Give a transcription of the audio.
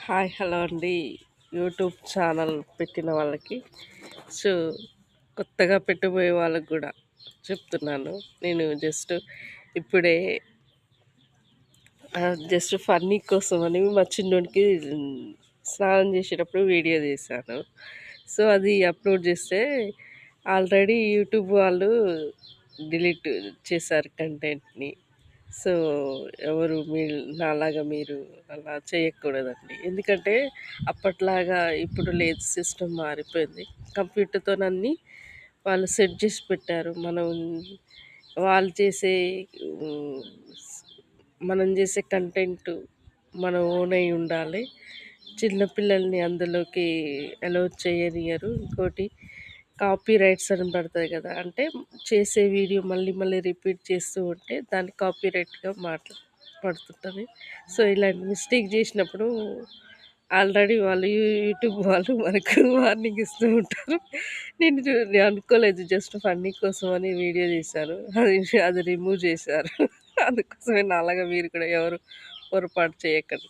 Hi hello అండి. YouTube channel పెట్టిన వాళ్ళకి, సో కొత్తగా పెట్టబోయే వాళ్ళకి కూడా చెప్తున్నాను. నేను ఇప్పుడే జస్ట్ ఫన్నీ కోసమని మా చిన్నోడికి స్నానం చేసేటప్పుడు వీడియో తీశాను. సో అది అప్లోడ్ చేస్తే ఆల్రెడీ యూట్యూబ్ వాళ్ళు డిలీట్ చేశారు కంటెంట్ని. సో ఎవరు నాలాగా మీరు అలా చేయకూడదండి. ఎందుకంటే అప్పట్లాగా ఇప్పుడు లేదు, సిస్టమ్ మారిపోయింది. కంప్యూటర్తోనన్నీ వాళ్ళు సెట్ చేసి పెట్టారు. వాళ్ళు చేసే ఉమ్, మనం చేసే కంటెంట్ మన ఓన్ అయి ఉండాలి. చిన్న పిల్లల్ని అందులోకి అలౌ చేయనియరు. ఇంకోటి కాపీ రైట్స్ అని పడతాయి కదా, అంటే చేసే వీడియో మళ్ళీ మళ్ళీ రిపీట్ చేస్తూ ఉంటే దాన్ని కాపీ రైట్గా పడుతుంటుంది. సో ఇలాంటి మిస్టేక్ చేసినప్పుడు ఆల్రెడీ వాళ్ళు యూట్యూబ్ వాళ్ళు మనకు వార్నింగ్ ఇస్తూ ఉంటారు. నేను అనుకోలేదు, జస్ట్ ఫన్నీ కోసం అని వీడియో తీశాను. అది అది రిమూవ్ చేశారు. అందుకోసమే నాలాగా మీరు కూడా ఎవరు పొరపాటు చేయకండి.